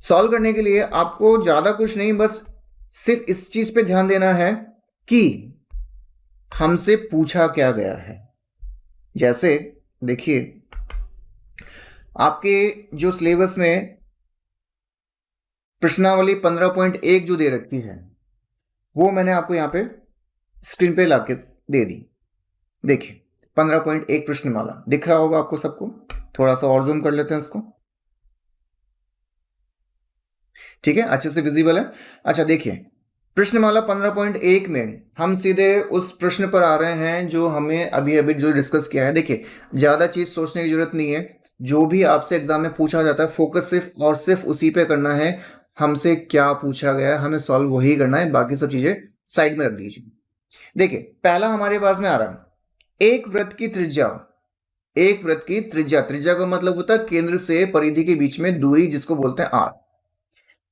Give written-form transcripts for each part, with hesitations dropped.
Solve करने के लिए आपको ज्यादा कुछ नहीं, बस सिर्फ इस चीज पे ध्यान देना है कि हमसे पूछा क्या गया है। जैसे देखिए, आपके जो सिलेबस में प्रश्नावली 15.1 जो दे रखी है वो मैंने आपको यहां पे स्क्रीन पे लाके दे दी। देखिए 15.1 प्रश्नमाला दिख रहा होगा आपको सबको। थोड़ा सा और जूम कर लेते हैं इसको। ठीक है, अच्छे से विजिबल है। अच्छा देखिए, प्रश्नमाला 15.1 में हम सीधे उस प्रश्न पर आ रहे हैं जो हमें अभी अभी जो डिस्कस किया है। देखिए ज्यादा चीज सोचने की जरूरत नहीं है, जो भी आपसे एग्जाम में पूछा जाता है फोकस सिर्फ और सिर्फ उसी पे करना है। हमसे क्या पूछा गया है हमें सॉल्व वही करना है, बाकी सब चीजें साइड में रख दीजिए। देखिए पहला हमारे पास में आ रहा है, एक वृत्त की त्रिज्या। एक वृत्त की त्रिज्या, त्रिज्या का मतलब होता है केंद्र से परिधि के बीच में दूरी, जिसको बोलते हैं आर।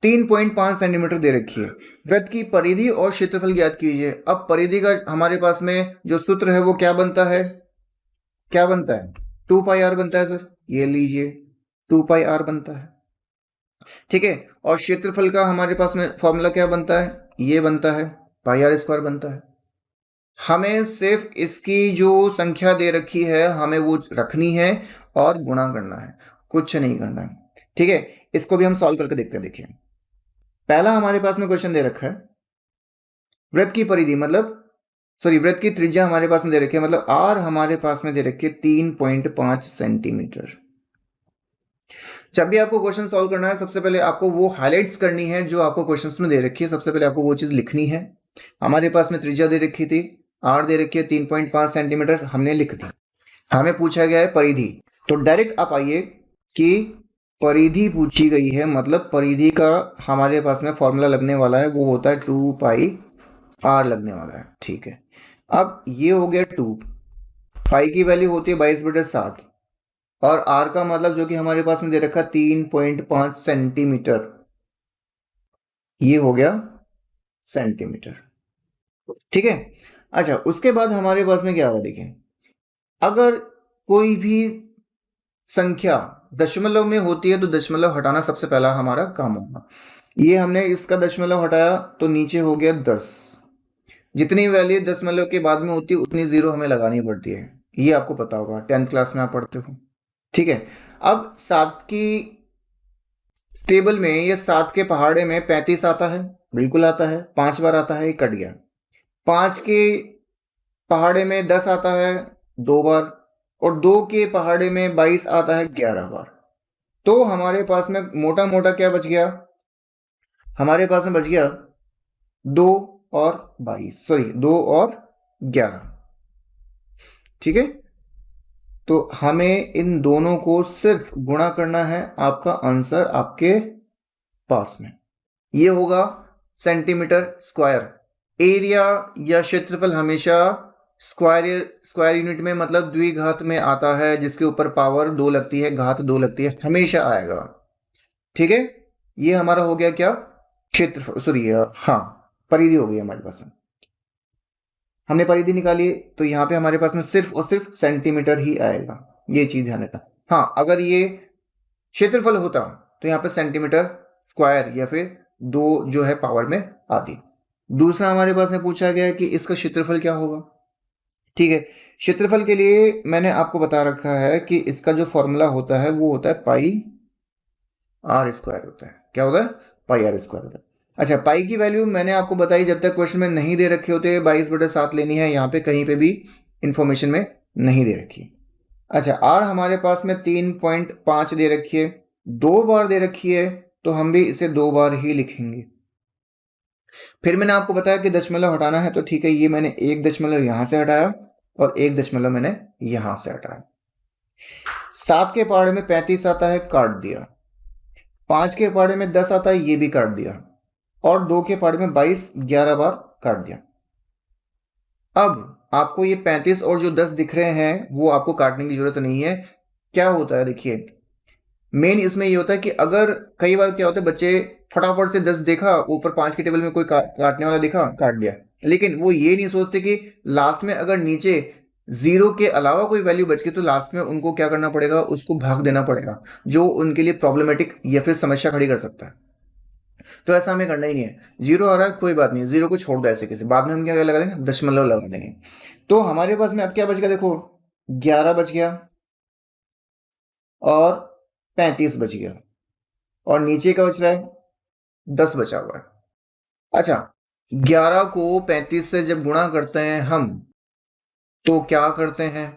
3.5 सेंटीमीटर दे रखी है। वृत्त की परिधि और क्षेत्रफल ज्ञात कीजिए। अब परिधि का हमारे पास में जो सूत्र है वो क्या बनता है, क्या बनता है, 2 पाई आर बनता है सर। ये लीजिए 2 पाई आर बनता है। ठीक है, और क्षेत्रफल का हमारे पास में फॉर्मूला क्या बनता है, ये बनता है पाई आर स्क्वायर बनता है। हमें सिर्फ इसकी जो संख्या दे रखी है हमें वो रखनी है और गुणा करना है, कुछ नहीं करना है। ठीक है, इसको भी हम सॉल्व करके देखते हैं। देखिए पहला हमारे पास में क्वेश्चन दे रखा है, वृत्त की परिधि मतलब सॉरी वृत्त की त्रिज्या हमारे पास में दे रखी है, मतलब आर हमारे पास में दे रखी है 3.5 सेंटीमीटर। जब भी आपको क्वेश्चन सॉल्व करना है सबसे पहले आपको वो हाइलाइट्स करनी है जो आपको क्वेश्चंस में दे रखी है। सबसे पहले आपको वो चीज लिखनी है। हमारे पास में त्रिज्या दे रखी थी, आर दे रखी है 3.5 सेंटीमीटर, हमने लिख दी। हमें पूछा गया है परिधि, तो डायरेक्ट आप आइए कि परिधि पूछी गई है, मतलब परिधि का हमारे पास में फॉर्मूला लगने वाला है वो होता है 2 पाई आर लगने वाला है। ठीक है, अब ये हो गया 2 पाई की वैल्यू होती है 22/7 और आर का मतलब जो कि हमारे पास में दे रखा 3.5 सेंटीमीटर, ये हो गया सेंटीमीटर। ठीक है, अच्छा उसके बाद हमारे पास में क्या होगा, देखिए अगर कोई भी संख्या दशमलव में होती है तो दशमलव हटाना सबसे पहला हमारा काम होगा। ये हमने इसका दशमलव हटाया तो नीचे हो गया 10। जितनी वैल्यू दशमलव के बाद में होती है उतनी जीरो हमें लगानी पड़ती है, ये आपको पता होगा 10th क्लास में आप पढ़ते हो। ठीक है, अब 7 की टेबल में या 7 के पहाड़े में 35 आता है, बिल्कुल आता है, 5 बार आता है, ये कट गया। 5 के पहाड़े में 10 आता है 2 बार, और 2 के पहाड़े में 22 आता है 11 बार। तो हमारे पास में मोटा मोटा क्या बच गया, हमारे पास में बच गया 2 और 22, सॉरी 2 और 11। ठीक है, तो हमें इन दोनों को सिर्फ गुणा करना है, आपका आंसर आपके पास में ये होगा सेंटीमीटर स्क्वायर। एरिया या क्षेत्रफल हमेशा स्क्वायर यूनिट में मतलब द्विघात में आता है, जिसके ऊपर पावर 2 लगती है, घात 2 लगती है, हमेशा आएगा। ठीक है, ये हमारा हो गया क्या, क्षेत्रफल, सॉरी हाँ परिधि हो गई हमारे पास में। हमने परिधि निकाली तो यहाँ पे हमारे पास में सिर्फ और सिर्फ सेंटीमीटर ही आएगा, ये चीज ध्यान रखना। हाँ अगर ये क्षेत्रफल होता तो यहाँ पे सेंटीमीटर स्क्वायर या फिर 2 जो है पावर में आती। दूसरा हमारे पास में पूछा गया है कि इसका क्षेत्रफल क्या होगा। ठीक है, क्षेत्रफल के लिए मैंने आपको बता रखा है कि इसका जो फॉर्मूला होता है वो होता है पाई आर स्क्वायर होता है। क्या होता है, पाई आर स्क्वायर होता है। अच्छा पाई की वैल्यू मैंने आपको बताई, जब तक क्वेश्चन में नहीं दे रखे होते 22/7 लेनी है, यहाँ पे कहीं पे भी इंफॉर्मेशन में नहीं दे रखी। अच्छा आर हमारे पास में 3.5 दे रखी है, 2 बार दे रखी है, तो हम भी इसे 2 बार ही लिखेंगे। फिर मैंने आपको बताया कि दशमलव हटाना है, तो ठीक है ये मैंने 1 दशमलव यहां से हटाया और 1 दशमलव मैंने यहां से हटाया। 7 के पहाड़े में 35 आता है, काट दिया। 5 के पहाड़े में 10 आता है, ये भी काट दिया। और 2 के पहाड़े में 22 11 बार काट दिया। अब आपको ये 35 और जो 10 दिख रहे हैं वो आपको काटने की जरूरत नहीं है। क्या होता है देखिए, मेन इसमें ये होता है कि अगर कई बार क्या होता है बच्चे फटाफट से 10 देखा, ऊपर 5 के टेबल में कोई काटने वाला दिखा, काट दिया, लेकिन वो ये नहीं सोचते कि लास्ट में अगर नीचे जीरो के अलावा कोई वैल्यू बच गई तो लास्ट में उनको क्या करना पड़ेगा, उसको भाग देना पड़ेगा, जो उनके लिए प्रॉब्लमेटिक या फिर समस्या खड़ी कर सकता है। तो ऐसा हमें करना ही नहीं है। जीरो आ रहा है कोई बात नहीं, जीरो को छोड़ दो ऐसे कैसे, बाद में हम क्या लगा देंगे, दशमलव लगा देंगे। तो हमारे पास में अब क्या बच गया, देखो 11 बच गया और 35 बच गया, और नीचे का बच रहा है 10 बचा हुआ है। अच्छा, 11 को 35 से जब गुणा करते हैं हम, तो क्या करते हैं,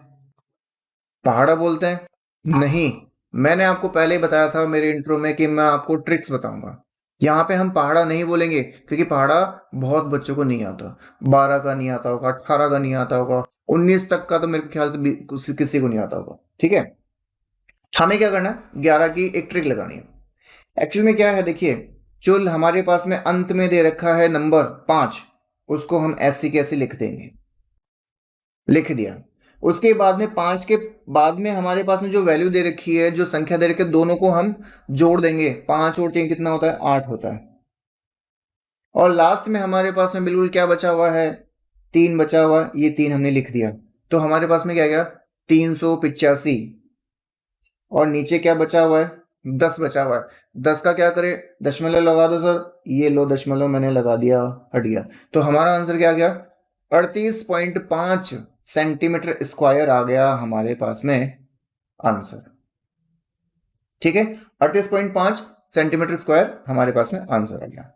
पहाड़ा बोलते हैं? नहीं, मैंने आपको पहले ही बताया था मेरे इंट्रो में कि मैं आपको ट्रिक्स बताऊंगा। यहाँ पे हम पहाड़ा नहीं बोलेंगे, क्योंकि पहाड़ा बहुत बच्चों को नहीं आता, 12 का नहीं आता होगा, 18 का नहीं आता होगा, 19 तक का तो मेरे ख्याल से किसी को नहीं आता होगा। ठीक है, हमें क्या करना है, 11 की एक ट्रिक लगानी है। एक्चुअल में क्या है, देखिए जो हमारे पास में अंत में दे रखा है नंबर 5, उसको हम ऐसी कैसे लिख देंगे, लिख दिया। उसके बाद में 5 के बाद में हमारे पास में जो वैल्यू दे रखी है, जो संख्या दे रखी है, दोनों को हम जोड़ देंगे। 5 और 3 कितना होता है, 8 होता है। और लास्ट में हमारे पास में बिल्कुल क्या बचा हुआ है, 3 बचा हुआ है, ये 3 हमने लिख दिया। तो हमारे पास में क्या गया, 385। और नीचे क्या बचा हुआ है, 10 बचा हुआ है। 10 का क्या करें, दशमलव लगा दो सर, ये लो दशमलव मैंने लगा दिया, हट गया। तो हमारा आंसर क्या गया, 38.5 सेंटीमीटर स्क्वायर आ गया हमारे पास में आंसर। ठीक है, 38.5 सेंटीमीटर स्क्वायर हमारे पास में आंसर आ गया।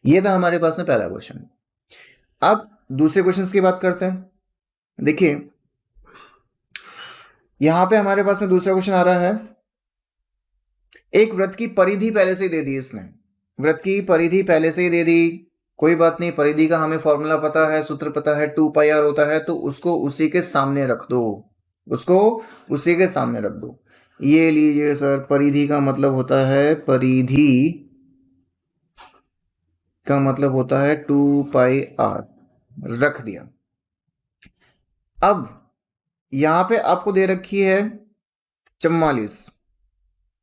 ये था हमारे पास में पहला क्वेश्चन। अब दूसरे क्वेश्चन की बात करते हैं। देखिए यहां पे हमारे पास में दूसरा क्वेश्चन आ रहा है, एक वृत्त की परिधि पहले से ही दे दी इसने, वृत्त की परिधि पहले से ही दे दी, कोई बात नहीं, परिधि का हमें फॉर्मूला पता है, सूत्र पता है, 2πr होता है, तो उसको उसी के सामने रख दो, उसको उसी के सामने रख दो। ये लीजिए सर, परिधि का मतलब होता है, परिधि का मतलब होता है 2πr, रख दिया। अब यहां पे आपको दे रखी है 44,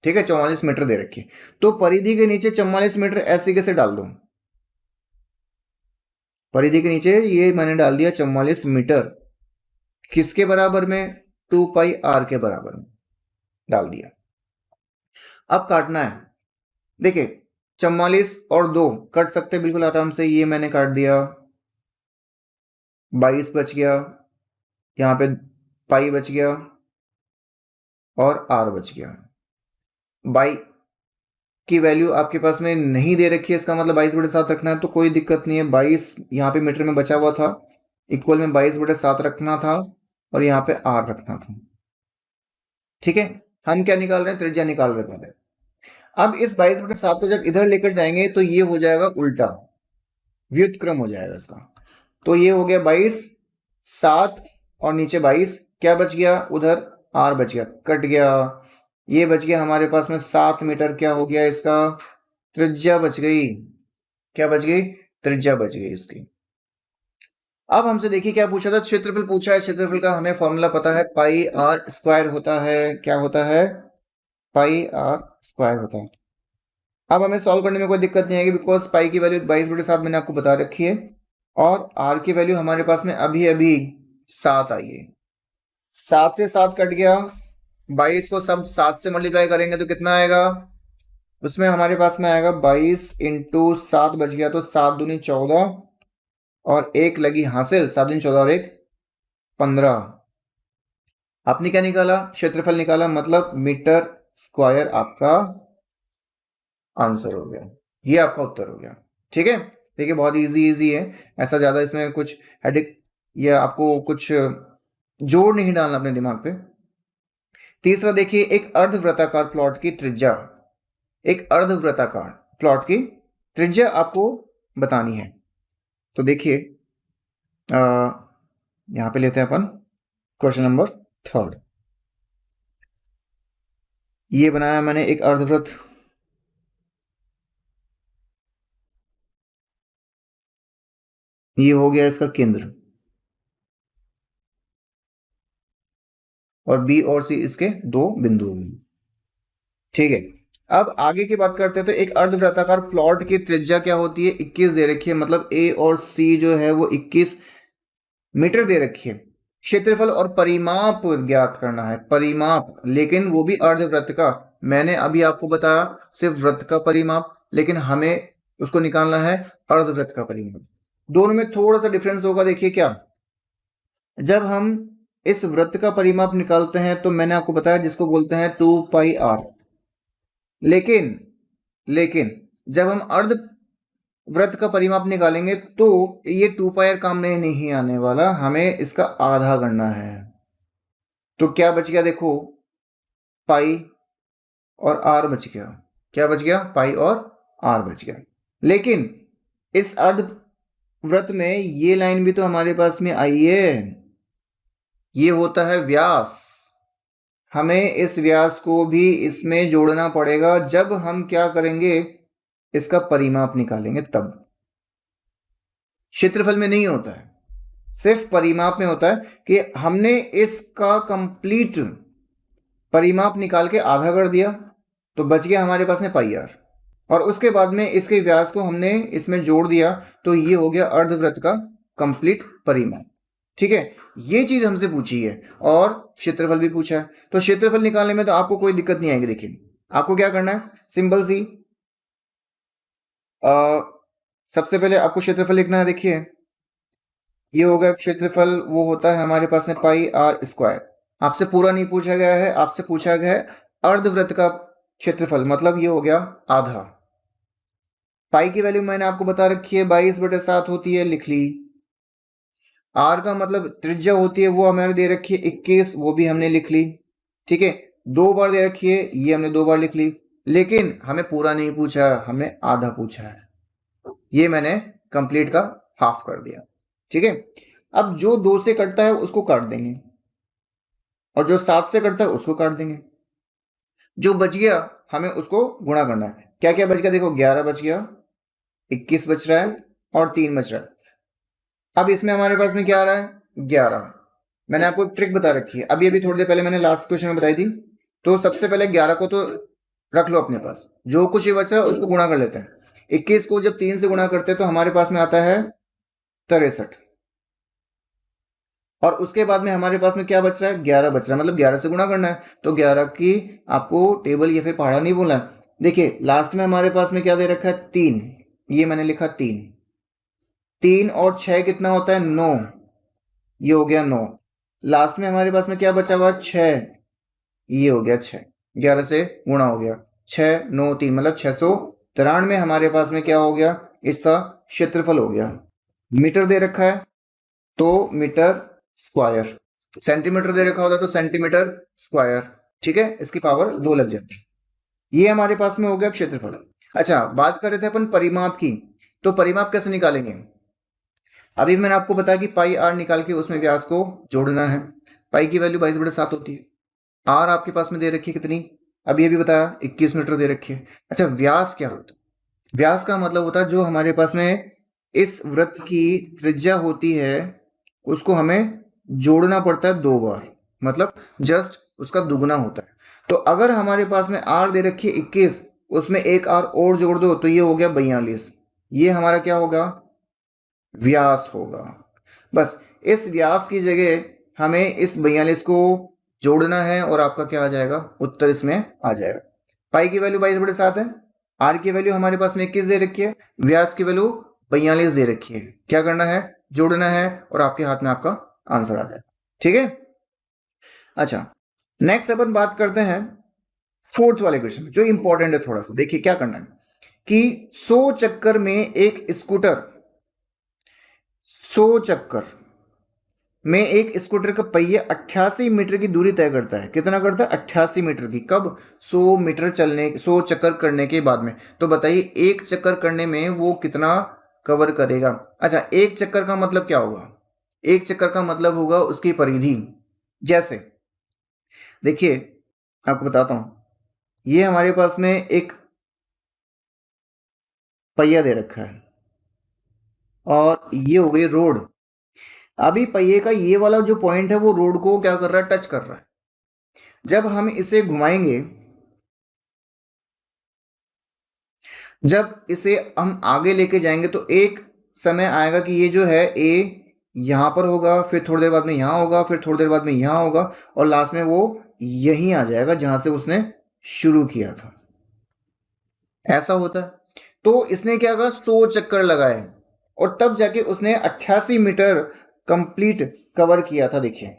ठीक है, 44 मीटर दे रखी है। तो परिधि के नीचे 44 मीटर ऐसे कैसे डाल दो, परिधि के नीचे ये मैंने डाल दिया 44 मीटर, किसके बराबर में, 2πr के बराबर में डाल दिया। अब काटना है, देखिए 44 और 2 कट सकते बिल्कुल आराम से, ये मैंने काट दिया, 22 बच गया, यहाँ पे पाई बच गया और r बच गया। बाई की वैल्यू आपके पास में नहीं दे रखी है, इसका मतलब 22/7 रखना है, तो कोई दिक्कत नहीं है। 22 यहाँ पे मीटर में बचा हुआ था, इक्वल में 22/7 रखना था और यहाँ पे r रखना था। ठीक है, हम क्या निकाल रहे हैं, त्रिज्या निकाल रहे हैं। अब इस 22/7 को जब इधर लेकर जाएंगे तो ये हो जाएगा उल्टा, व्युत्क्रम हो जाएगा इसका। तो ये हो गया 22, 7 और नीचे 22, क्या बच गया उधर, r बच गया, कट गया, ये बच गया हमारे पास में 7 मीटर, क्या हो गया इसका, त्रिज्या बच गई, क्या बच गई, त्रिज्या बच गई इसकी। अब हमसे देखिए क्या पूछा था, क्षेत्रफल पूछा है। क्षेत्रफल का हमें फॉर्मूला पता है, पाई आर स्क्वायर होता है, क्या होता है, पाई आर स्क्वायर होता है। अब हमें सॉल्व करने में कोई दिक्कत नहीं आएगी, बिकॉज पाई की वैल्यू 22/7 मैंने आपको बता रखी है, और आर की वैल्यू हमारे पास में अभी अभी 7 आई है। 7 से 7 कट गया, 22 को सब 7 से मल्टीप्लाई करेंगे तो कितना आएगा, उसमें हमारे पास में आएगा 22 × 7 बच गया, तो 7 दूनी 14 और 1 लगी हासिल, 7 दूनी 14 और 1 15। आपने क्या निकाला, क्षेत्रफल निकाला, मतलब मीटर स्क्वायर आपका आंसर हो गया, ये आपका उत्तर हो गया। ठीक है, देखिए बहुत इजी है, ऐसा ज्यादा इसमें कुछ हेडेक या आपको कुछ जोर नहीं डालना अपने दिमाग पे। तीसरा देखिए, एक अर्धवृत्ताकार प्लॉट की त्रिज्या, एक अर्धवृत्ताकार प्लॉट की त्रिज्या आपको बतानी है। तो देखिए यहां पे लेते हैं अपन क्वेश्चन नंबर 3। ये बनाया मैंने एक अर्धवृत्त, ये हो गया इसका केंद्र, और बी और सी इसके 2 बिंदु होंगे। ठीक है, अब आगे की बात करते हैं। तो एक अर्धवृत्ताकार प्लॉट की त्रिज्या क्या होती है, 21 दे रखी है, मतलब ए और सी जो है वो 21 मीटर दे रखी है। क्षेत्रफल और परिमाप ज्ञात करना है, परिमाप, लेकिन वो भी अर्धवृत्त का। मैंने अभी आपको बताया सिर्फ वृत्त का परिमाप, लेकिन हमें उसको निकालना है अर्धवृत्त का परिमाप। दोनों में थोड़ा सा डिफरेंस होगा। देखिए क्या, जब हम इस वृत्त का परिमाप निकालते हैं तो मैंने आपको बताया जिसको बोलते हैं 2πr, लेकिन लेकिन जब हम अर्ध वृत्त का परिमाप निकालेंगे तो ये 2πr काम में नहीं आने वाला, हमें इसका आधा करना है। तो क्या बच गया, देखो पाई और आर बच गया। क्या बच गया, पाई और आर बच गया। लेकिन इस अर्ध वृत्त में ये लाइन भी तो हमारे पास में आई है, ये होता है व्यास। हमें इस व्यास को भी इसमें जोड़ना पड़ेगा जब हम क्या करेंगे, इसका परिमाप निकालेंगे तब। क्षेत्रफल में नहीं होता है, सिर्फ परिमाप में होता है कि हमने इसका कंप्लीट परिमाप निकाल के आधा कर दिया तो बच गया हमारे पास में पाई आर, और उसके बाद में इसके व्यास को हमने इसमें जोड़ दिया तो ये हो गया अर्धवृत्त का कंप्लीट परिमाप। ठीक है, ये चीज हमसे पूछी है और क्षेत्रफल भी पूछा है। तो क्षेत्रफल निकालने में तो आपको कोई दिक्कत नहीं आएगी। देखिए आपको क्या करना है, सिंपल सी सबसे पहले आपको क्षेत्रफल लिखना है। देखिए ये होगा क्षेत्रफल, वो होता है हमारे पास में पाई आर स्क्वायर। आपसे पूरा नहीं पूछा गया है, आपसे पूछा गया है अर्धवृत्त का क्षेत्रफल, मतलब ये हो गया आधा। पाई की वैल्यू मैंने आपको बता रखी है 22/7 होती है, लिख ली। आर का मतलब त्रिज्या होती है, वो हमें दे रखी है 21, वो भी हमने लिख ली। ठीक है, 2 बार दे रखी है, ये हमने 2 बार लिख ली। लेकिन हमें पूरा नहीं पूछा, हमें आधा पूछा है, ये मैंने कंप्लीट का हाफ कर दिया। ठीक है, अब जो 2 से कटता है उसको काट देंगे और जो 7 से कटता है उसको काट देंगे। जो बच गया हमें उसको गुणा करना है। क्या क्या बच गया, देखो 11 बच गया, 21 बच रहा है और 3 बच रहा है। अब इसमें हमारे पास में क्या आ रहा है, 11। मैंने आपको एक ट्रिक बता रखी है, अभी अभी थोड़ी देर पहले मैंने लास्ट क्वेश्चन में बताई थी। तो सबसे पहले 11 को तो रख लो अपने पास, जो कुछ ही बच रहा है उसको गुणा कर लेते हैं। 21 को जब 3 से गुणा करते हैं तो हमारे पास में आता है 63, और उसके बाद में हमारे पास में क्या बच रहा है, 11 बच रहा है, मतलब 11 से गुणा करना है। तो 11 की आपको टेबल या फिर पहाड़ा नहीं बोलना है। देखिए लास्ट में हमारे पास में क्या दे रखा है, 3, ये मैंने लिखा 3। 3 और 6 कितना होता है, 9, ये हो गया 9। लास्ट में हमारे पास में क्या बचा हुआ, 6, ये हो गया 6। 11 से गुणा हो गया, 6 9 3 मतलब 693 हमारे पास में क्या हो गया, इसका क्षेत्रफल हो गया। मीटर दे रखा है तो मीटर स्क्वायर, सेंटीमीटर दे रखा होता तो सेंटीमीटर स्क्वायर। ठीक है, इसकी पावर 2 लग जाती है। ये हमारे पास में हो गया क्षेत्रफल। अच्छा, बात कर रहे थे अपन परिमाप की, तो परिमाप कैसे निकालेंगे। अभी मैंने आपको बताया कि पाई आर निकाल के उसमें व्यास को जोड़ना है। पाई की वैल्यू 22/7 होती है, आर आपके पास में दे रखी है कितनी, अभी बताया 21 मीटर दे रखी है। अच्छा, व्यास क्या होता है, व्यास का मतलब होता है जो हमारे पास में इस वृत्त की त्रिज्या होती है उसको हमें जोड़ना पड़ता है 2 बार, मतलब जस्ट उसका दुगना होता है। तो अगर हमारे पास में आर दे रखी है 21, उसमें एक आर और जोड़ दो तो ये हो गया 42, ये हमारा क्या होगा, व्यास होगा। बस इस व्यास की जगह हमें इस 42 को जोड़ना है और आपका क्या आ जाएगा, उत्तर इसमें आ जाएगा। पाई की वैल्यू 22/7 है, आर की वैल्यू हमारे पास में 21 दे रखी है, व्यास की वैल्यू 42 दे रखी है। क्या करना है, जोड़ना है और आपके हाथ में आपका आंसर आ जाएगा। ठीक है, अच्छा नेक्स्ट अपन बात करते हैं 4th वाले क्वेश्चन जो इंपॉर्टेंट है थोड़ा सा। देखिए क्या करना है कि 100 चक्कर में एक स्कूटर, 100 चक्कर में एक स्कूटर का पहिया 88 मीटर की दूरी तय करता है। कितना करता है, 88 मीटर की। कब, 100 मीटर चलने, 100 चक्कर करने के बाद में। तो बताइए एक चक्कर करने में वो कितना कवर करेगा। अच्छा, एक चक्कर का मतलब क्या होगा, एक चक्कर का मतलब होगा उसकी परिधि। जैसे देखिए आपको बताता हूं, ये हमारे पास में एक पहिया दे रखा है और ये हो गई रोड। अभी पहिए का ये वाला जो पॉइंट है वो रोड को क्या कर रहा है, टच कर रहा है। जब हम इसे घुमाएंगे, जब इसे हम आगे लेके जाएंगे तो एक समय आएगा कि ये जो है ए, यहाँ पर होगा, फिर थोड़ी देर बाद में यहाँ होगा, फिर थोड़ी देर बाद में यहाँ होगा, और लास्ट में वो यहीं आ जाएगा जहां से उसने शुरू किया था। ऐसा होता है। तो इसने क्या कहा, 100 चक्कर लगाए और तब जाके उसने 88 मीटर कंप्लीट कवर किया था। देखिए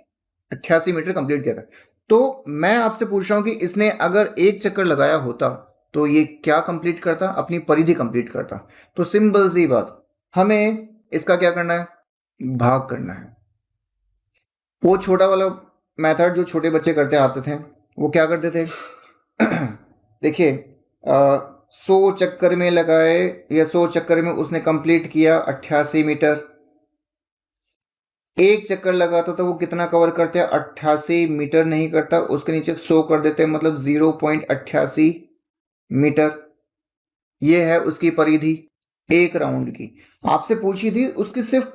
88 मीटर कंप्लीट किया था। तो मैं आपसे पूछ रहा हूं कि इसने अगर एक चक्कर लगाया होता तो ये क्या कंप्लीट करता, अपनी परिधि कंप्लीट करता। तो सिंपल सी बात, हमें इसका क्या करना है, भाग करना है। वो छोटा वाला मेथड जो छोटे बच्चे करते आते थे, वो क्या करते थे देखिए 100 चक्कर में लगाए या 100 चक्कर में उसने कंप्लीट किया 88 मीटर। एक चक्कर लगाता तो वो कितना कवर करते हैं, 88 मीटर नहीं करता, उसके नीचे 100 कर देते हैं, मतलब 0.88 मीटर। ये है उसकी परिधि एक राउंड की। आपसे पूछी थी उसकी सिर्फ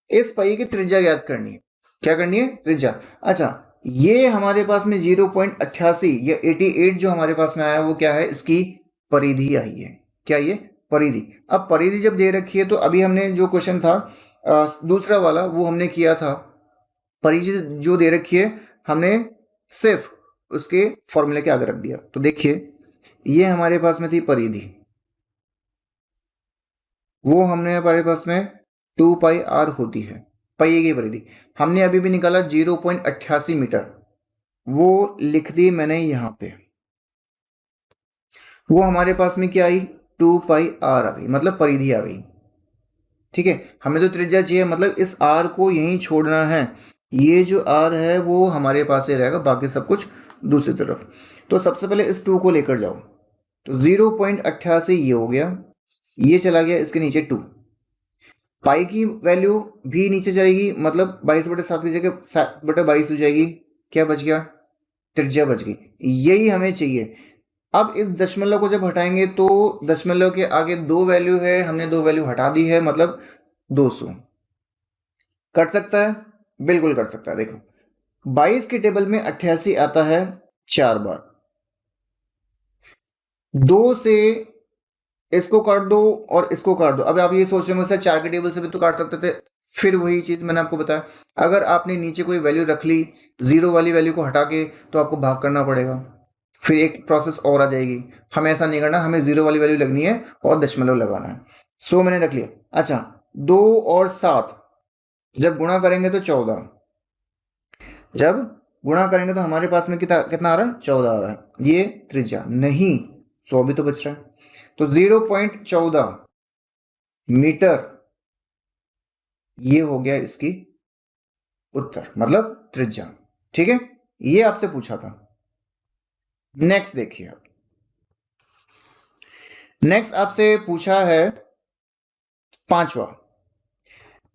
इस पहिए की त्रिज्या याद करनी है। क्या करनी है, त्रिज्या। अच्छा, ये हमारे पास में 0.88 या 88 जो हमारे पास में आया वो क्या है, इसकी परिधि आई है। क्या ये परिधि। अब परिधि जब दे रखी है तो अभी हमने जो क्वेश्चन था दूसरा वाला वो हमने किया था, परिधि जो दे रखी है हमने सिर्फ उसके फॉर्मूले के आगे रख दिया। तो देखिए ये हमारे पास में थी परिधि, वो हमने हमारे पास में 2 पाई आर होती है पहिए की परिधि। हमने अभी भी निकाला 0.88 मीटर, वो लिख दी मैंने यहां पे। वो हमारे पास में क्या आई, 2 पाई आर आ गई, मतलब परिधि आ गई। ठीक है, हमें तो त्रिज्या चाहिए, मतलब इस आर को यहीं छोड़ना है। ये जो आर है वो हमारे पास ही रहेगा, बाकी सब कुछ दूसरी तरफ। तो सबसे पहले इस 2 को लेकर जाओ, तो 0.88 ये हो गया, ये चला गया इसके नीचे 2। पाई की वैल्यू भी नीचे जाएगी, मतलब 22/7 की जगह 7/22 हो जाएगी। क्या बच गया, त्रिज्या बच गई। यही हमें चाहिए। अब इस दशमलव को जब हटाएंगे तो दशमलव के आगे 2 वैल्यू है, हमने 2 वैल्यू हटा दी है, मतलब 200। कट सकता है, बिल्कुल कट सकता है। देखो 22 के टेबल में 88 आता है 4 बार, 2 से इसको काट दो और इसको काट दो। अब आप ये सोच रहे हो सर 4 के टेबल से भी तो काट सकते थे, फिर वही चीज मैंने आपको बताया, अगर आपने नीचे कोई वैल्यू रख ली जीरो वाली वैल्यू को हटा के तो आपको भाग करना पड़ेगा, फिर एक प्रोसेस और आ जाएगी। हमें ऐसा नहीं करना, हमें जीरो वाली वैल्यू लगनी है और दशमलव लगाना है। 100 मैंने रख लिया। अच्छा, 2 और 7 जब गुणा करेंगे तो 14, जब गुणा करेंगे तो हमारे पास में कितना कितना आ रहा है, 14 आ रहा है। ये त्रिज्या नहीं, 100 भी तो बच रहा है। तो 0.14 मीटर ये हो गया इसकी उत्तर, मतलब त्रिज्या। ठीक है, ये आपसे पूछा था। नेक्स्ट देखिए, आप नेक्स्ट आपसे पूछा है 5वां,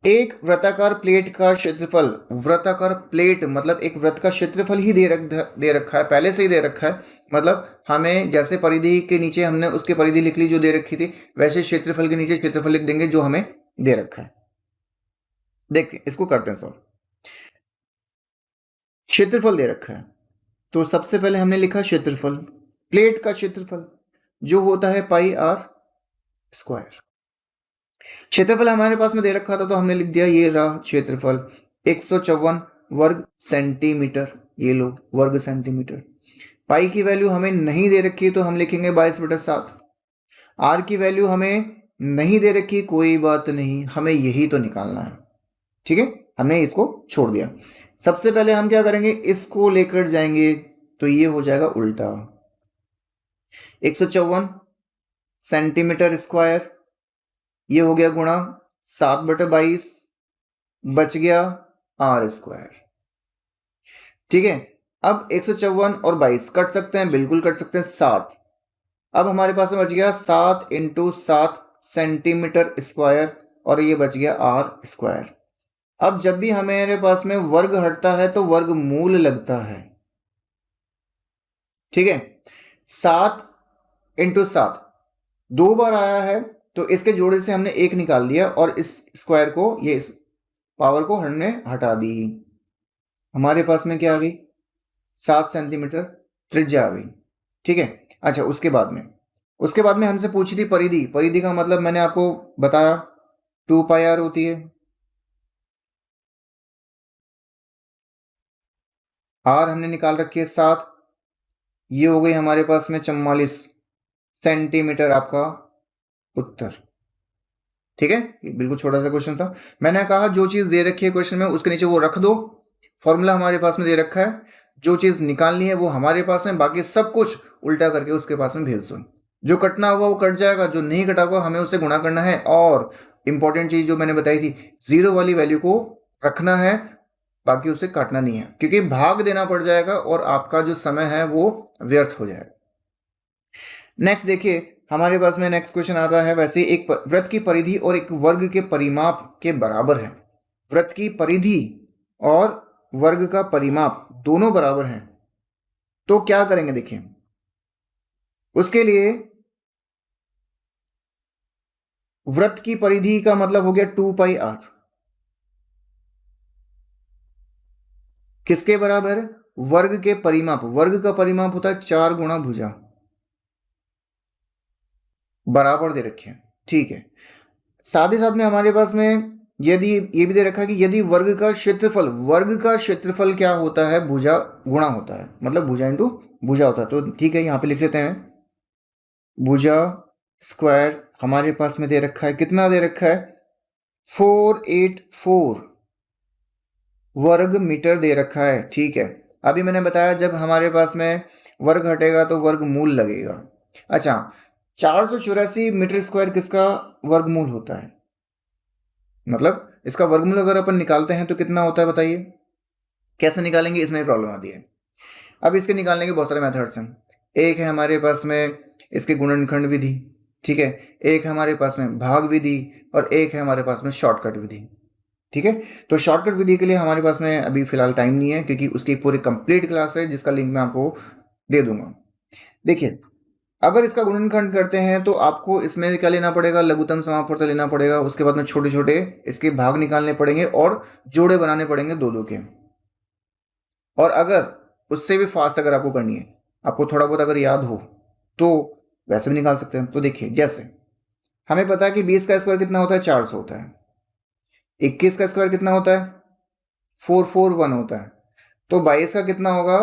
एक वृत्ताकार प्लेट का क्षेत्रफल, वृत्ताकार प्लेट मतलब एक वृत्त का क्षेत्रफल ही दे रखा है, पहले से ही दे रखा है। मतलब हमें जैसे परिधि के नीचे हमने उसकी परिधि लिख ली जो दे रखी थी, वैसे क्षेत्रफल के नीचे क्षेत्रफल लिख देंगे जो हमें दे रखा है। देखिए इसको करते हैं सॉल्व। क्षेत्रफल दे रखा है, तो सबसे पहले हमने लिखा क्षेत्रफल, प्लेट का क्षेत्रफल जो होता है पाई आर स्क्वायर। क्षेत्रफल हमारे पास में दे रखा था तो हमने लिख दिया ये रहा क्षेत्रफल 154 वर्ग सेंटीमीटर। ये लो वर्ग सेंटीमीटर। पाई की वैल्यू हमें नहीं दे रखी तो हम लिखेंगे 22/7। आर की वैल्यू हमें नहीं दे रखी, कोई बात नहीं, हमें यही तो निकालना है। ठीक है, हमने इसको छोड़ दिया। सबसे पहले हम क्या करेंगे, इसको लेकर जाएंगे तो ये हो जाएगा उल्टा, 154 सेंटीमीटर स्क्वायर, ये हो गया गुणा 7/22, बच गया आर स्क्वायर। ठीक है, अब 154 और 22 कट सकते हैं, बिल्कुल कट सकते हैं। 7, अब हमारे पास में बच गया 7 × 7 सेंटीमीटर स्क्वायर और ये बच गया आर स्क्वायर। अब जब भी हमारे पास में वर्ग हटता है तो वर्ग मूल लगता है। ठीक है, 7 × 7 2 बार आया है तो इसके जोड़े से हमने 1 निकाल दिया और इस स्क्वायर को, ये इस पावर को हमने हटा दी। हमारे पास में क्या आ गई, 7 सेंटीमीटर त्रिज्या आ गई। ठीक है, अच्छा उसके बाद में हमसे पूछी थी परिधि। परिधि का मतलब मैंने आपको बताया 2 पाई आर होती है। आर हमने निकाल रखी है 7, ये हो गई हमारे पास में 44 सेंटीमीटर आपका उत्तर। ठीक है, ये बिल्कुल छोटा सा क्वेश्चन था। मैंने कहा जो चीज दे रखी है क्वेश्चन में उसके नीचे वो रख दो, फॉर्मूला हमारे पास में दे रखा है, जो चीज निकालनी है वो हमारे पास है, बाकी सब कुछ उल्टा करके उसके पास में भेज दो। जो कटना हुआ वो कट जाएगा, जो नहीं कटा हुआ हमें उससे गुणा करना है। और इंपॉर्टेंट चीज जो मैंने बताई थी, जीरो वाली वैल्यू को रखना है, बाकी उसे काटना नहीं है, क्योंकि भाग देना पड़ जाएगा और आपका जो समय है वो व्यर्थ हो जाएगा। नेक्स्ट देखिए, हमारे पास में नेक्स्ट क्वेश्चन आता है वैसे, एक वृत्त की परिधि और एक वर्ग के परिमाप के बराबर है। वृत्त की परिधि और वर्ग का परिमाप दोनों बराबर हैं, तो क्या करेंगे देखिए। उसके लिए वृत्त की परिधि का मतलब हो गया 2πr, किसके बराबर? वर्ग के परिमाप। वर्ग का परिमाप होता है 4 गुणा भुजा, बराबर दे रखे हैं। ठीक है, साथ ही साथ में हमारे पास में यदि ये भी दे रखा है कि यदि वर्ग का क्षेत्रफल क्या होता है? भुजा गुणा होता है, मतलब भुजा इंटू भुजा होता है। तो ठीक है, यहां पे लिख लेते हैं भुजा स्क्वायर हमारे पास में दे रखा है, कितना दे रखा है? 484 वर्ग मीटर दे रखा है। ठीक है, अभी मैंने बताया जब हमारे पास में वर्ग हटेगा तो वर्गमूल लगेगा। अच्छा, 484 मीटर स्क्वायर किसका वर्गमूल होता है? मतलब इसका वर्गमूल अगर अपन निकालते हैं तो कितना होता है बताइए? कैसे निकालेंगे, इसमें प्रॉब्लम आती है। अब इसके निकालने के बहुत सारे मेथड्स हैं। एक है हमारे पास में इसके गुणनखंड विधि, ठीक है, एक है हमारे पास में भाग विधि, और एक है हमारे पास में शॉर्टकट विधि। ठीक है, तो शॉर्टकट विधि के लिए हमारे पास में अभी फिलहाल टाइम नहीं है, क्योंकि उसकी पूरी कंप्लीट क्लास है जिसका लिंक मैं आपको दे दूंगा। देखिए, अगर इसका गुणनखंड करते हैं तो आपको इसमें क्या लेना पड़ेगा? लघुत्तम समापवर्त लेना पड़ेगा। उसके बाद में छोटे छोटे इसके भाग निकालने पड़ेंगे और जोड़े बनाने पड़ेंगे दो दो के। और अगर उससे भी फास्ट अगर आपको करनी है, आपको थोड़ा बहुत अगर याद हो तो वैसे भी निकाल सकते हैं। तो देखिए, जैसे हमें पता है कि 20 का स्क्वायर कितना होता है? 400 होता है। 21 का स्क्वायर कितना होता है? 441 होता है। तो 22 का कितना होगा?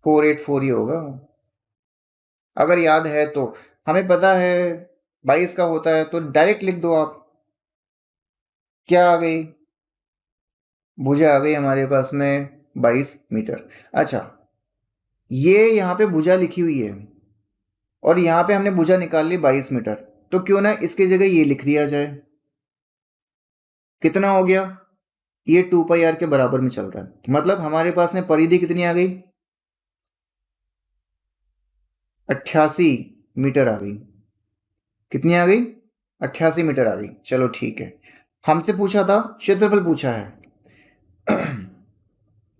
484 ही होगा, अगर याद है तो। हमें पता है 22 का होता है, तो डायरेक्ट लिख दो आप। क्या आ गई? भुजा आ गई हमारे पास में 22 मीटर। अच्छा, ये यहाँ पे भुजा लिखी हुई है और यहाँ पे हमने भुजा निकाल ली 22 मीटर, तो क्यों ना इसकी जगह ये लिख दिया जाए। कितना हो गया? ये 2πr के बराबर में चल रहा है। मतलब हमारे पास में परिधि कितनी आ गई? 88 मीटर आ गई। कितनी आ गई? 88 मीटर आ गई। चलो ठीक है, हमसे पूछा था क्षेत्रफल पूछा है।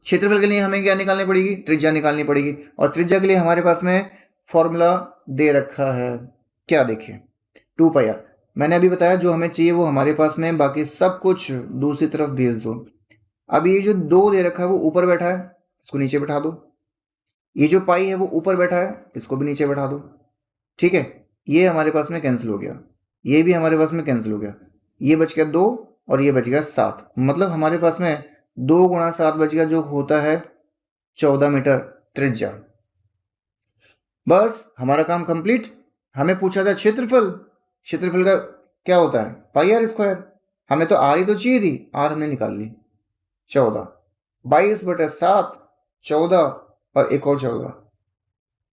क्षेत्रफल के लिए हमें क्या निकालनी पड़ेगी? त्रिज्या निकालनी पड़ेगी। और त्रिज्या के लिए हमारे पास में फॉर्मूला दे रखा है, क्या देखिए, 2πr। मैंने अभी बताया जो हमें चाहिए वो हमारे पास में, बाकी सब कुछ दूसरी तरफ भेज दो। अब ये जो 2 दे रखा है वो ऊपर बैठा है, इसको नीचे बैठा दो। ये जो पाई है वो ऊपर बैठा है, इसको भी नीचे बैठा दो। ठीक है, ये हमारे पास में कैंसिल हो गया, ये भी हमारे पास में कैंसिल हो गया, ये बच गया 2 और ये बच गया 7। मतलब हमारे पास में 2 गुणा 7 बच गया, जो होता है 14 मीटर त्रिज्या। बस हमारा काम कंप्लीट। हमें पूछा था क्षेत्रफल, क्षेत्रफल का क्या होता है? पाई आर स्क्वायर। हमें तो आर ही तो चाहिए थी, आर हमने निकाल ली 14, 22/7, 14 और एक और 14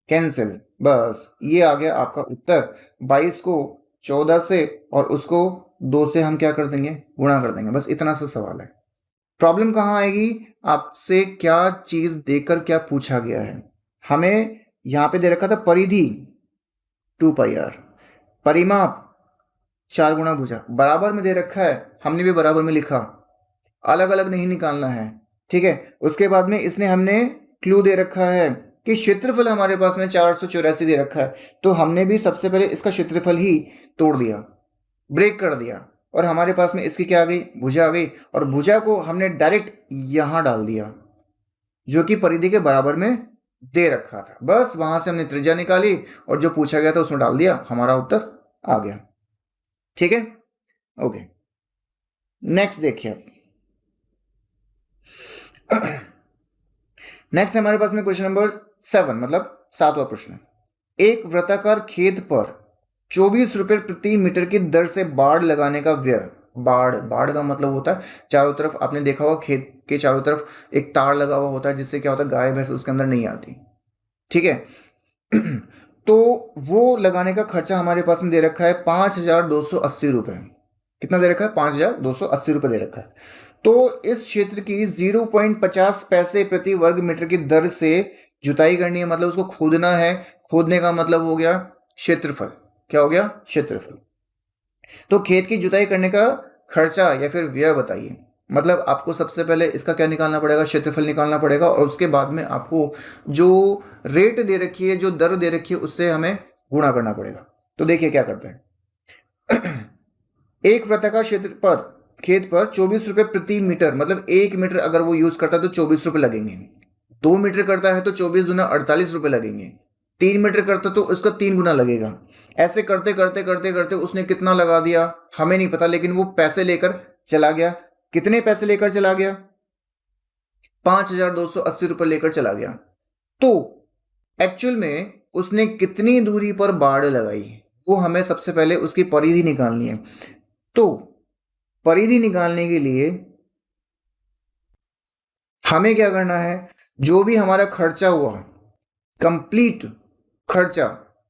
कैंसिल। बस ये आ गया आपका उत्तर। 22 को 14 से और उसको 2 से हम क्या कर देंगे? गुणा कर देंगे। बस इतना सा सवाल है। प्रॉब्लम कहाँ आएगी? आपसे क्या चीज देकर क्या पूछा गया है? हमें यहां पे दे रखा था परिधि 2πr, परिमाप 4 गुणा भुजा, बराबर में दे रखा है, हमने भी बराबर में लिखा, अलग अलग नहीं निकालना है। ठीक है, उसके बाद में इसने हमने क्लू दे रखा है कि क्षेत्रफल हमारे पास में 484 दे रखा है, तो हमने भी सबसे पहले इसका क्षेत्रफल ही तोड़ दिया, ब्रेक कर दिया, और हमारे पास में इसकी क्या आ गई? भुजा आ गई। और भुजा को हमने डायरेक्ट यहां डाल दिया, जो कि परिधि के बराबर में दे रखा था। बस वहां से हमने त्रिज्या निकाली और जो पूछा गया था उसमें डाल दिया, हमारा उत्तर आ गया। ठीक है, ओके, नेक्स्ट देखिए आप। नेक्स्ट हमारे पास में क्वेश्चन नंबर 7, मतलब 7वां प्रश्न। एक वृत्ताकार खेत पर 24 रुपए प्रति मीटर की दर से बाड़ लगाने का व्यय। बाड़, बाड़ का मतलब होता है चारों तरफ, आपने देखा होगा खेत के चारों तरफ एक तार लगा हुआ होता है, जिससे क्या होता है गाय भैंस उसके अंदर नहीं आती, ठीक है। तो वो लगाने का खर्चा हमारे पास में दे रखा है 5,280 रुपए। कितना दे रखा है? 5,280 रुपए दे रखा है। तो इस क्षेत्र की 0.50 पैसे प्रति वर्ग मीटर की दर से जुताई करनी है, मतलब उसको खोदना है। खोदने का मतलब हो गया क्षेत्रफल। क्या हो गया? क्षेत्रफल। तो खेत की जुताई करने का खर्चा या फिर व्यय बताइए। मतलब आपको सबसे पहले इसका क्या निकालना पड़ेगा? क्षेत्रफल निकालना पड़ेगा, और उसके बाद में आपको जो रेट दे रखी है, जो दर दे रखी है, उससे हमें गुणा करना पड़ेगा। तो देखिए क्या करते हैं। एक वृत्ताकार क्षेत्र पर, खेत पर 24 रुपए प्रति मीटर, मतलब 1 मीटर अगर वो यूज करता है तो 24 रुपए लगेंगे। 2 मीटर करता है तो 24 गुना 48 रुपए लगेंगे। 3 मीटर करता तो उसका 3 गुना लगेगा। ऐसे करते करते करते करते उसने कितना लगा दिया हमें नहीं पता, लेकिन वो पैसे लेकर चला गया। कितने पैसे लेकर चला गया? 5,280 रुपए लेकर चला गया। तो एक्चुअल में उसने कितनी दूरी पर बाड़ लगाई, वो हमें सबसे पहले उसकी परिधि निकालनी है। तो परिधि निकालने के लिए हमें क्या करना है? जो भी हमारा खर्चा हुआ, कंप्लीट खर्चा,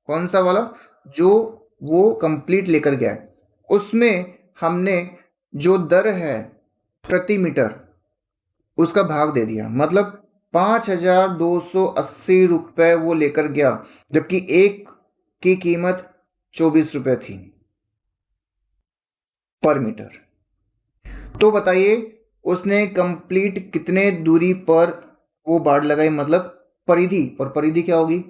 कौन सा वाला? जो वो कंप्लीट लेकर गया है, उसमें हमने जो दर है प्रति मीटर उसका भाग दे दिया। मतलब 5,280 रुपए वो लेकर गया, जबकि एक की कीमत 24 रुपए थी पर मीटर। तो बताइए उसने कंप्लीट कितने दूरी पर वो बाड़ लगाई, मतलब परिधि, और परिधि क्या होगी?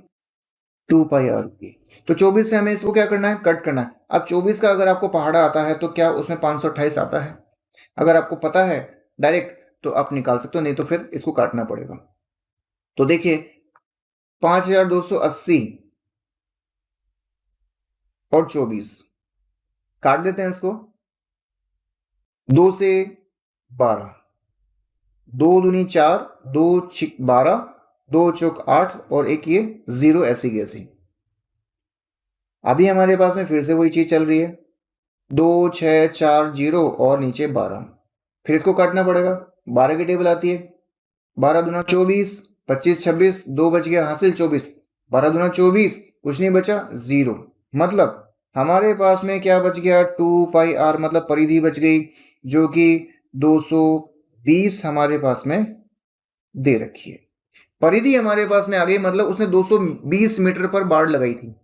2 पाई आर की। तो 24 से हमें इसको क्या करना है? कट करना है। अब 24 का अगर आपको पहाड़ा आता है तो क्या उसमें 528 आता है? अगर आपको पता है डायरेक्ट तो आप निकाल सकते हो, नहीं तो फिर इसको काटना पड़ेगा। तो देखिए 5,280 और 24 काट देते हैं इसको। 2 से 12, 2 दूनी 4, 2 छिक 12, 2 चौक 8, और एक ये 0 ऐसी की ऐसी। अभी हमारे पास में फिर से वही चीज चल रही है, 2 6 4 0 और नीचे 12। फिर इसको काटना पड़ेगा। 12 की टेबल आती है, 12 दूना 24, 25 26, 2 बच गया हासिल 24। 12 दूना 24, कुछ नहीं बचा, 0। मतलब हमारे पास में क्या बच गया? 2 पाई आर, मतलब परिधि बच गई, जो कि 220 हमारे पास में दे रखी है। परिधि हमारे पास में आ गई, मतलब उसने 220 मीटर पर बाड़ लगाई थी,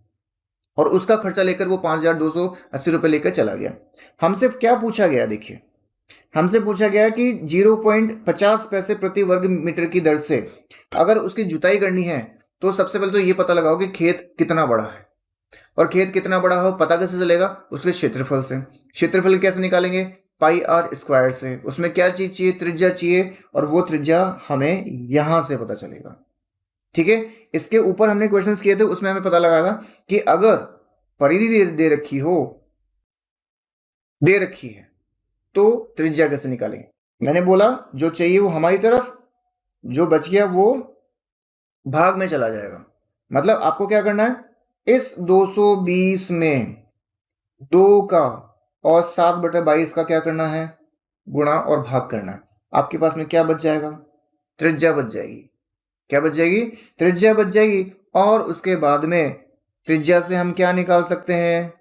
और उसका खर्चा लेकर वो 5,280 रुपए लेकर चला गया। हमसे क्या पूछा गया? देखिए हमसे पूछा गया कि 0.50 पैसे प्रति वर्ग मीटर की दर से अगर उसकी जुताई करनी है, तो सबसे पहले तो ये पता लगाओ कि खेत कितना बड़ा है। और खेत कितना बड़ा हो पता कैसे चलेगा? उसके क्षेत्रफल से। क्षेत्रफल कैसे निकालेंगे? पाई आर स्क्वायर से। उसमें क्या चीज चाहिए? त्रिज्या चाहिए, और वो त्रिज्या हमें यहां से पता चलेगा, ठीक है। इसके ऊपर हमने क्वेश्चंस किए थे, उसमें हमें पता लगा था कि अगर परिधि दे रखी है तो त्रिज्या कैसे निकालेंगे। मैंने बोला जो चाहिए वो हमारी तरफ, जो बच गया वो भाग में चला जाएगा। मतलब आपको क्या करना है? इस 220 में 2 का और 7/22 का क्या करना है? गुणा और भाग करना है। आपके पास में क्या बच जाएगा? त्रिज्या बच जाएगी। क्या बच जाएगी? त्रिज्या बच जाएगी। और उसके बाद में त्रिज्या से हम क्या निकाल सकते हैं?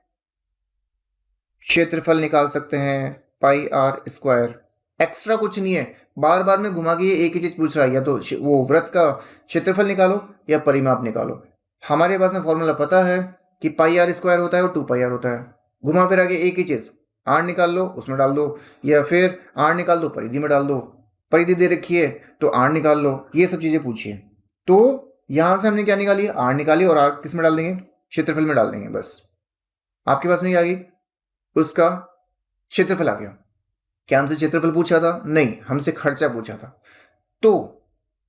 क्षेत्रफल निकाल सकते हैं, पाई आर स्क्वायर। एक्स्ट्रा कुछ नहीं है, बार बार में घुमा के ये एक ही चीज पूछ रहा है, या तो वो वृत्त का क्षेत्रफल निकालो या परिमाप निकालो। हमारे पास में फॉर्मूला पता है कि पाई आर स्क्वायर होता है और 2 पाई आर होता है। घुमा फिर आगे एक ही चीज, आर निकाल लो उसमें डाल दो, या फिर आर निकाल दो परिधि में डाल दो। परिधि दे रखी है तो आर निकाल लो, ये सब चीजें पूछिए। तो यहां से हमने क्या निकाली? आर निकाली, और आर किस में डाल देंगे? क्षेत्रफल में डाल देंगे। बस आपके पास में क्या आ गई? उसका क्षेत्रफल आ गया। क्या हमसे क्षेत्रफल पूछा था? नहीं, हमसे खर्चा पूछा था। तो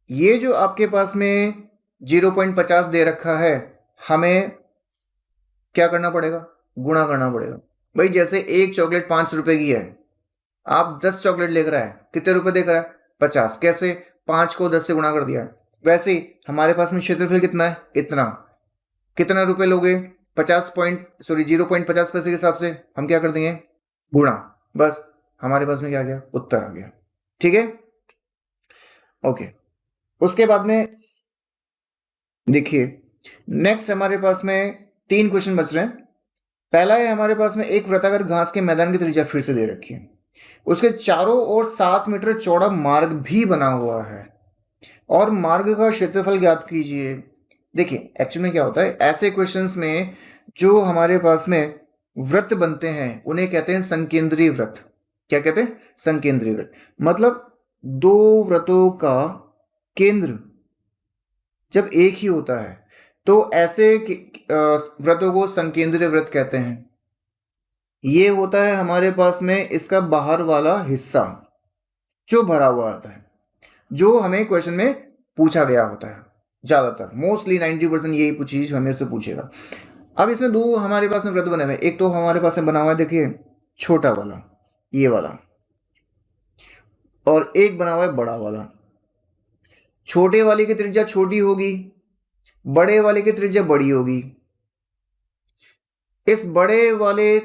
ये जो आपके पास में 0.50 दे रखा है, हमें क्या करना पड़ेगा? गुणा करना पड़ेगा। भाई जैसे एक चॉकलेट 5 रुपए की है, आप 10 चॉकलेट लेकर आए, कितने रुपए देकर आए? 50। कैसे? 5 को 10 से गुणा कर दिया। वैसे ही हमारे पास में क्षेत्रफल कितना है, इतना। कितना रुपए लोगे, 0.50 पैसे के हिसाब से हम क्या कर देंगे, गुणा। बस हमारे पास में क्या आ गया, उत्तर आ गया। ठीक है, ओके। उसके बाद में देखिए नेक्स्ट हमारे पास में 3 क्वेश्चन बच रहे हैं। पहला है हमारे पास में एक वृत्ताकार घास के मैदान की त्रिज्या फिर से दे रखी है, उसके चारों ओर 7 मीटर चौड़ा मार्ग भी बना हुआ है और मार्ग का क्षेत्रफल ज्ञात कीजिए। देखिए एक्चुअली में क्या होता है, ऐसे क्वेश्चंस में जो हमारे पास में वृत्त बनते हैं उन्हें कहते हैं संकेंद्रीय वृत्त। क्या कहते हैं, संकेंद्रीय वृत्त। मतलब दो वृत्तों का केंद्र जब एक ही होता है तो ऐसे वृत्तों को संकेंद्रीय वृत्त कहते हैं। ये होता है हमारे पास में इसका बाहर वाला हिस्सा जो भरा हुआ आता है, जो हमें क्वेश्चन में पूछा गया होता है। ज्यादातर मोस्टली 90% यही चीज हमें से पूछेगा। अब इसमें दो हमारे पास में वृत्त बने हुए हैं। एक तो हमारे पास में बना हुआ है, देखिए छोटा वाला, ये वाला, और एक बना हुआ है बड़ा वाला। छोटे वाले की त्रिज्या छोटी होगी, बड़े वाले की त्रिज्या बड़ी होगी। इस बड़े वाले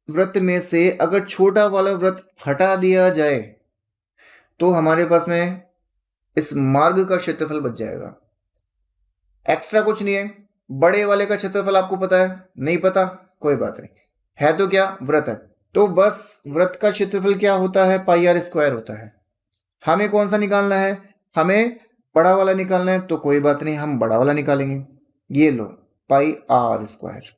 वृत्त में से अगर छोटा वाला वृत्त हटा दिया जाए तो हमारे पास में इस मार्ग का क्षेत्रफल बच जाएगा। एक्स्ट्रा कुछ नहीं है। बड़े वाले का क्षेत्रफल आपको पता है, नहीं पता कोई बात नहीं, है तो क्या, वृत्त है। तो बस वृत्त का क्षेत्रफल क्या होता है, पाई आर स्क्वायर होता है। हमें कौन सा निकालना है, हमें बड़ा वाला निकालना है, तो कोई बात नहीं हम बड़ा वाला निकालेंगे। ये लो पाई आर स्क्वायर।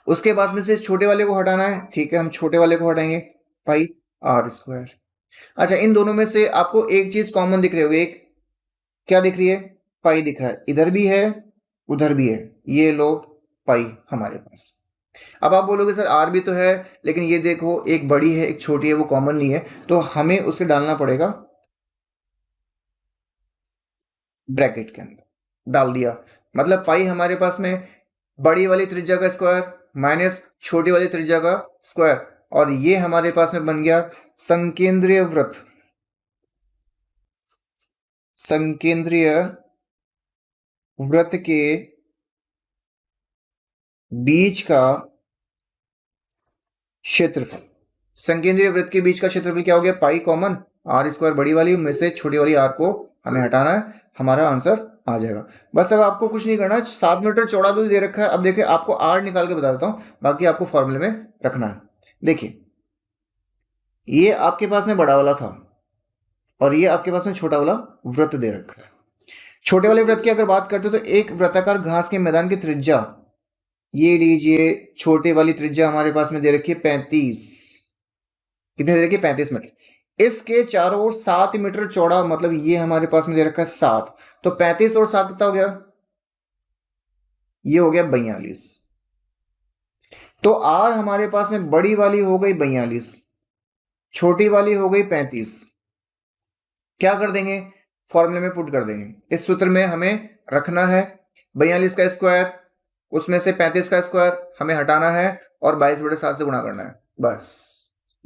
उसके बाद में से छोटे वाले को हटाना है, ठीक है हम छोटे वाले को हटाएंगे, पाई आर स्क्वायर। अच्छा इन दोनों में से आपको एक चीज कॉमन दिख रही होगी, एक क्या दिख रही है, पाई दिख रहा है, इधर भी है उधर भी है, ये लो पाई हमारे पास। अब आप बोलोगे सर आर भी तो है, लेकिन ये देखो एक बड़ी है एक छोटी है, वो कॉमन नहीं है, तो हमें उसे डालना पड़ेगा ब्रैकेट के अंदर। डाल दिया, मतलब पाई हमारे पास में बड़ी वाली त्रिज्या का स्क्वायर माइनस छोटी वाली त्रिज्या का स्क्वायर, और ये हमारे पास में बन गया संकेंद्रीय वृत्त। संकेंद्रीय वृत्त के बीच का क्षेत्रफल। संकेंद्रीय वृत्त के बीच का क्षेत्रफल क्या हो गया, पाई कॉमन, आर स्क्वायर बड़ी वाली में से छोटी वाली आर को हमें हटाना है, हमारा आंसर आ जाएगा। बस अब आपको कुछ नहीं करना, 7 मीटर चौड़ा दूरी दे रखा है। अब देखिए आपको आर निकाल के बता देता हूं, बाकी आपको फॉर्मूले में रखना है। देखिए ये आपके पास में बड़ा वाला था और ये आपके पास में छोटा वाला वृत्त दे रखा है। छोटे वाले वृत्त की अगर बात करते हो तो एक वृत्ताकार घास के मैदान की त्रिज्या, ये लीजिए छोटे वाली त्रिज्या हमारे पास में दे रखी है 35, कितने दे रखी है 35 मीटर। इसके चारों ओर 7 मीटर चौड़ा, मतलब ये हमारे पास में दे रखा है 7, तो 35 और 7 कितना हो गया, ये हो गया 42। तो आर हमारे पास में बड़ी वाली हो गई 42, छोटी वाली हो गई 35। क्या कर देंगे, फॉर्मूले में पुट कर देंगे। इस सूत्र में हमें रखना है 42 का स्क्वायर, उसमें से 35 का स्क्वायर हमें हटाना है और 22/7 से गुणा करना है। बस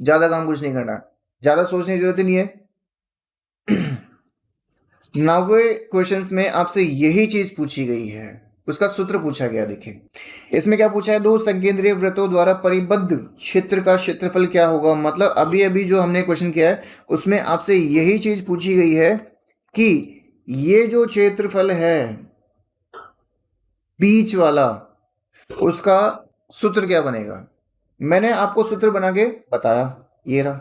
ज्यादा काम कुछ नहीं करना, ज्यादा सोचने की जरूरत नहीं है। 90 क्वेश्चंस में आपसे यही चीज पूछी गई है, उसका सूत्र पूछा गया। देखिए इसमें क्या पूछा है, दो संकेंद्रीय वृत्तों द्वारा परिबद्ध क्षेत्र का क्षेत्रफल क्या होगा। मतलब अभी अभी जो हमने क्वेश्चन किया है उसमें आपसे यही चीज पूछी गई है कि ये जो क्षेत्रफल है बीच वाला, उसका सूत्र क्या बनेगा। मैंने आपको सूत्र बना के बताया, ये रहा।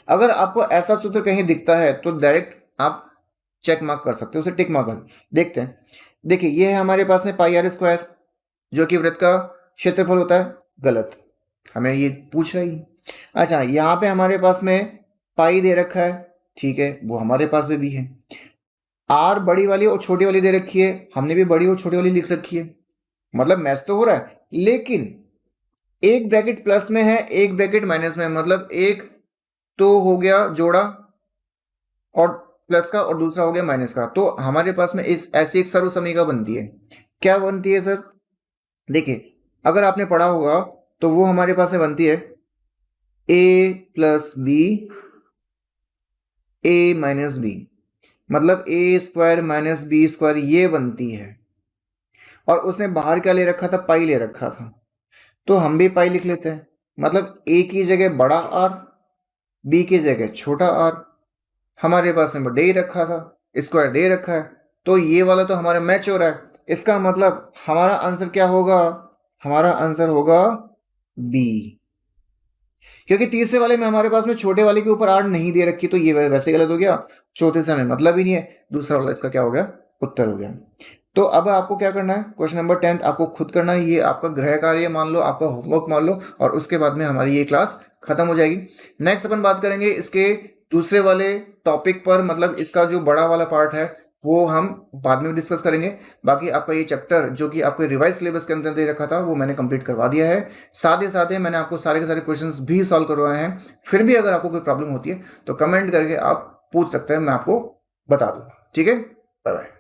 अगर आपको ऐसा सूत्र कहीं दिखता है तो डायरेक्ट आप चेक मार्क कर सकते हो, उसे टिक मार्क कर देखते हैं। देखिए ये है हमारे पास में पाई आर स्क्वायर जो कि वृत्त का क्षेत्रफल होता है, गलत, हमें ये पूछ रही है। अच्छा यहाँ पे हमारे पास में पाई दे रखा है, ठीक है वो हमारे पास में भी है। आर बड़ी वाली और छोटी वाली दे रखी है, हमने भी बड़ी और छोटी वाली लिख रखी है, मतलब मैच तो हो रहा है। लेकिन एक ब्रैकेट प्लस में है एक ब्रैकेट माइनस में, मतलब एक तो हो गया जोड़ा और प्लस का और दूसरा हो गया माइनस का, तो हमारे पास में इस ऐसी एक सर्व समीकरण बनती है। क्या बनती है सर, देखिए अगर आपने पढ़ा होगा तो वो हमारे पास में बनती है a + b a - b। मतलब ए स्क्वायर माइनस बी स्क्वायर ये बनती है, और उसने बाहर क्या ले रखा था, पाई ले रखा था, तो हम भी पाई लिख लेते हैं। मतलब ए की जगह बड़ा आर, बी की जगह छोटा आर, हमारे पास नंबर दे ही रखा था, स्क्वायर दे रखा है, तो ये वाला तो हमारा मैच हो रहा है। इसका मतलब हमारा आंसर क्या होगा, हमारा आंसर होगा बी, क्योंकि तीसरे वाले में हमारे पास में छोटे वाले के ऊपर आर नहीं दे रखी, तो ये वैसे गलत हो गया, चौथे से हमें मतलब ही नहीं है, दूसरा वाला इसका क्या हो गया, उत्तर हो गया। तो अब आपको क्या करना है, क्वेश्चन नंबर 10 आपको खुद करना है, ये आपका गृह कार्य मान लो, आपका होमवर्क मान लो, और उसके बाद में हमारी ये क्लास खत्म हो जाएगी। नेक्स्ट अपन बात करेंगे इसके दूसरे वाले टॉपिक पर, मतलब इसका जो बड़ा वाला पार्ट है वो हम बाद में डिस्कस करेंगे। बाकी आपका ये चैप्टर जो कि आपके रिवाइज सिलेबस के अंदर दे रखा था वो मैंने कंप्लीट करवा दिया है। साथ ही साथ मैंने आपको सारे के सारे क्वेश्चंस भी सॉल्व करवाए हैं। फिर भी अगर आपको कोई प्रॉब्लम होती है तो कमेंट करके आप पूछ सकते हैं, मैं आपको बता दूंगा। ठीक है, बाय बाय।